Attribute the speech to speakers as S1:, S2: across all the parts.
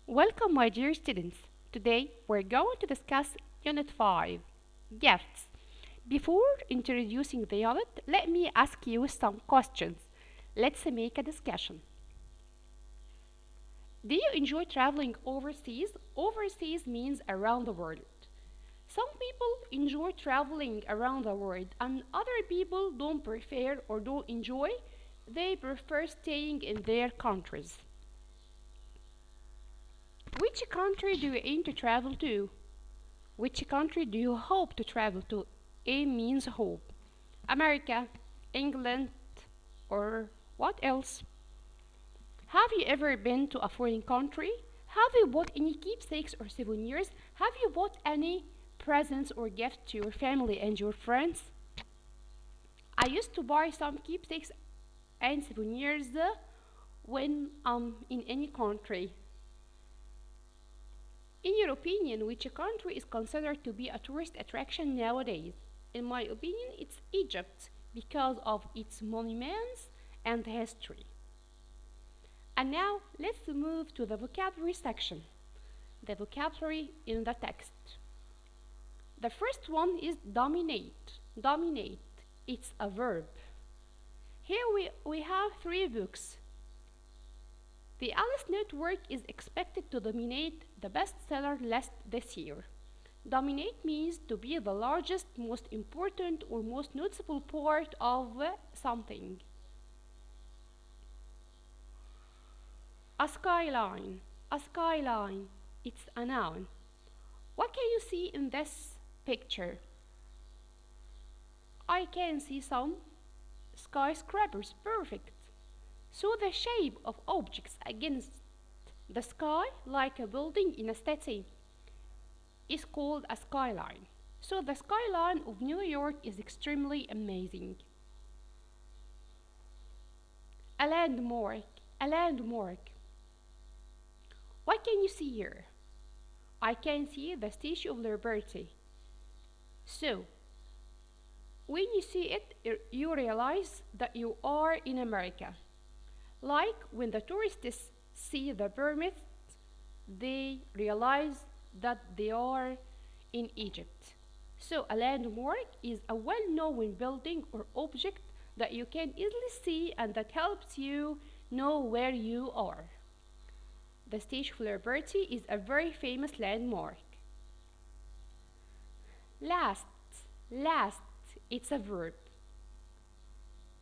S1: Welcome, my dear students. Today we're going to discuss Unit 5 Gifts. Before introducing the unit, let me ask you some questions. Let's make a discussion. Do you enjoy traveling overseas? Overseas means around the world. Some people enjoy traveling around the world, and other people don't prefer or don't enjoy. They prefer staying in their countries. Which country do you aim to travel to? Which country do you hope to travel to? Aim means hope. America, England, or what else? Have you ever been to a foreign country? Have you bought any keepsakes or souvenirs? Have you bought any presents or gifts to your family and your friends? I used to buy some keepsakes and souvenirs when I'm in any country. In your opinion, which country is considered to be a tourist attraction nowadays? In my opinion, it's Egypt because of its monuments and history. And now let's move to the vocabulary section. The vocabulary in the text. The first one is dominate. Dominate. It's a verb. Here we have three books. The Alice Network is expected to dominate the bestseller list this year. Dominate means to be the largest, most important, or most noticeable part of something. A skyline. A skyline. It's a noun. What can you see in this picture? I can see some skyscrapers. Perfect. So the shape of objects against the sky, like a building in a city, is called a skyline. So the skyline of New York is extremely amazing. A landmark. A landmark. What can you see here? I can see the Statue of Liberty. So, when you see it, you realize that you are in America. Like when the tourists see the pyramids, they realize that they are in Egypt. So, a landmark is a well known building or object that you can easily see and that helps you know where you are. The Statue of Liberty is a very famous landmark. Last, last, it's a verb.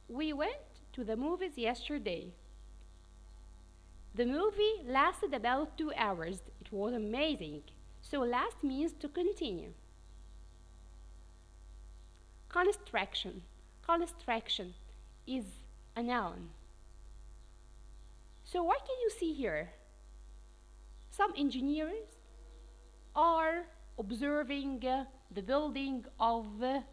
S1: We went to the movies yesterday. The movie lasted about 2 hours. It was amazing. So last means to continue. Construction. Construction is a noun. So what can you see here? Some engineers are observing the building of a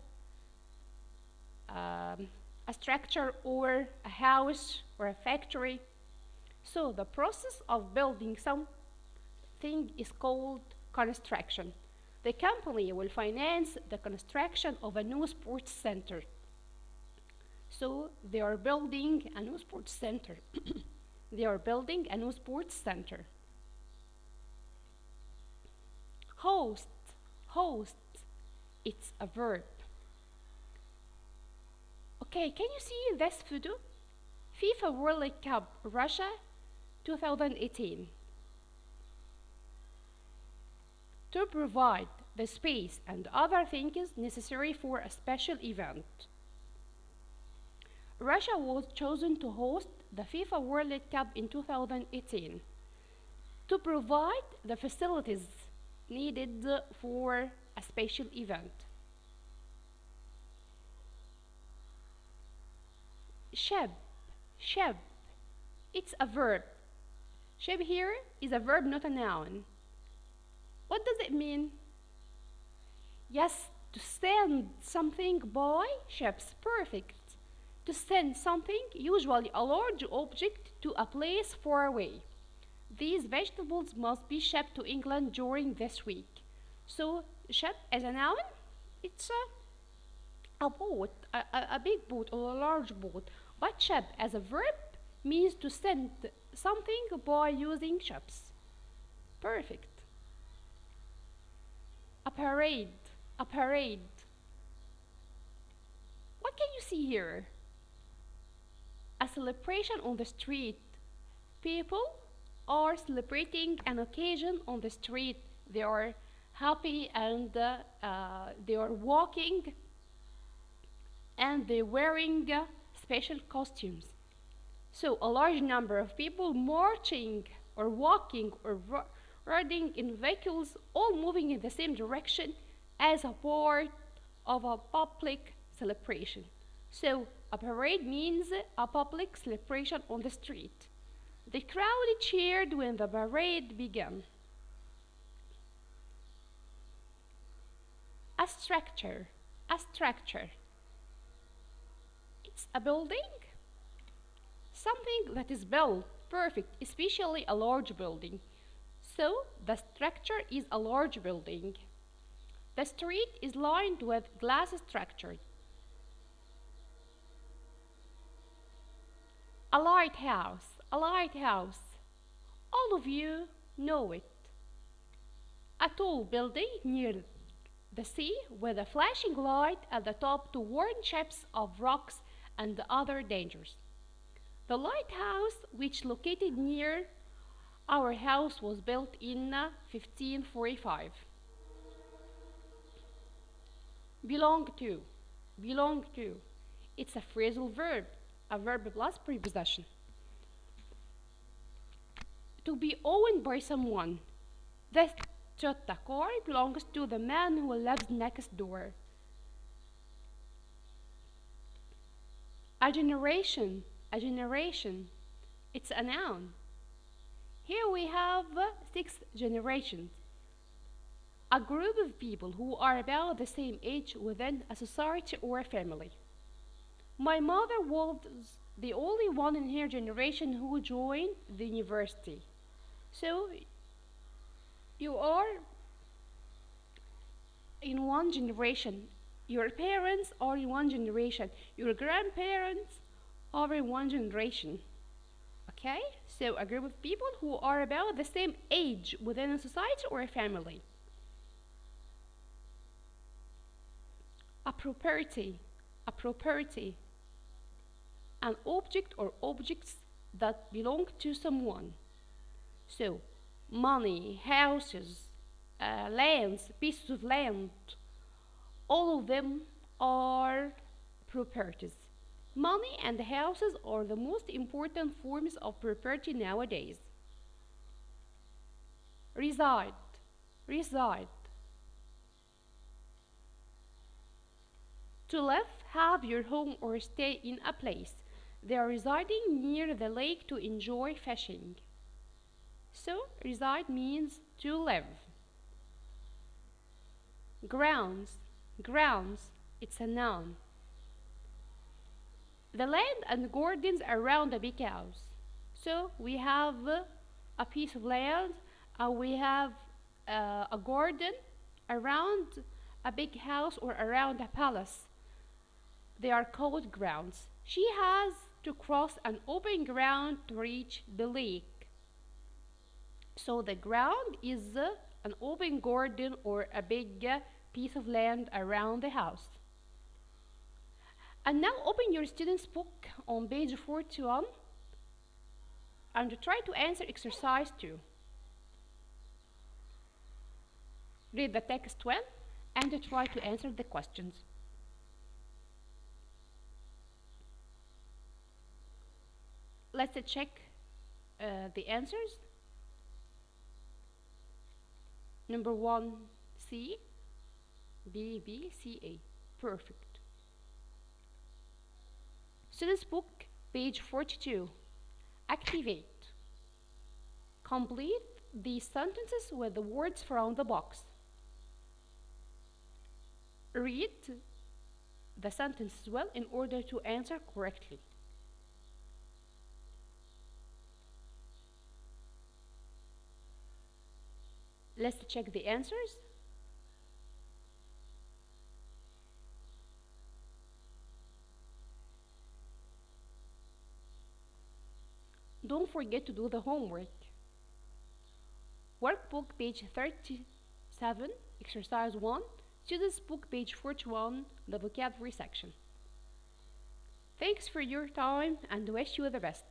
S1: structure or a house or a factory. So the process of building something is called construction. The company will finance the construction of a new sports center. So they are building a new sports center. They are building a new sports center. Host, host, it's a verb. Okay, can you see this photo? FIFA World Cup Russia 2018. To provide the space and other things necessary for a special event. Russia was chosen to host the FIFA World Cup in 2018 to provide the facilities needed for a special event. Ship, ship, it's a verb. Ship here is a verb, not a noun. What does it mean? Yes, to send something by ships. Perfect. To send something, usually a large object, to a place far away. These vegetables must be shipped to England during this week. So, ship as a noun, it's a boat, a big boat or a large boat. But ship as a verb means to send something by using ships. Perfect. A parade. A parade. What can you see here? A celebration on the street. People are celebrating an occasion on the street. They are happy and they are walking and they're wearing special costumes. So, a large number of people marching or walking or riding in vehicles, all moving in the same direction as a part of a public celebration. So, a parade means a public celebration on the street. The crowd cheered when the parade began. A structure. A structure. It's a building, something that is built perfect, especially a large building. So the structure is a large building. The street is lined with glass structure. A lighthouse, a lighthouse. All of you know it. A tall building near the sea with a flashing light at the top to warn ships of rocks and other dangers. The lighthouse, which located near our house, was built in 1545. Belong to. Belong to. It's a phrasal verb, a verb plus preposition. To be owned by someone. The Toyota car belongs to the man who lives next door. A generation. A generation. It's a noun. Here we have six generations. A group of people who are about the same age within a society or a family. My mother was the only one in her generation who joined the university. So you are in one generation. Your parents are in one generation. Your grandparents are in one generation. Okay? So a group of people who are about the same age within a society or a family. A property. A property. An object or objects that belong to someone. So, money, houses, lands, pieces of land, all of them are properties. Money and houses are the most important forms of property nowadays. Reside, reside. To live, have your home or stay in a place. They are residing near the lake to enjoy fishing. So, reside means to live. Grounds, grounds, it's a noun. The land and gardens around the big house. So, we have a piece of land and we have a garden around a big house or around a palace. They are called grounds. She has to cross an open ground to reach the lake. So the ground is an open garden or a big piece of land around the house. And now open your student's book on page 41 and try to answer exercise 2. Read the text well and try to answer the questions. Let's check the answers. Number 1, C, B, B, C, A. Perfect. Student's book, page 42. Activate. Complete these sentences with the words from the box. Read the sentences well in order to answer correctly. Let's check the answers. Don't forget to do the homework. Workbook page 37, exercise 1, students book page 41, the vocabulary section. Thanks for your time and wish you the best.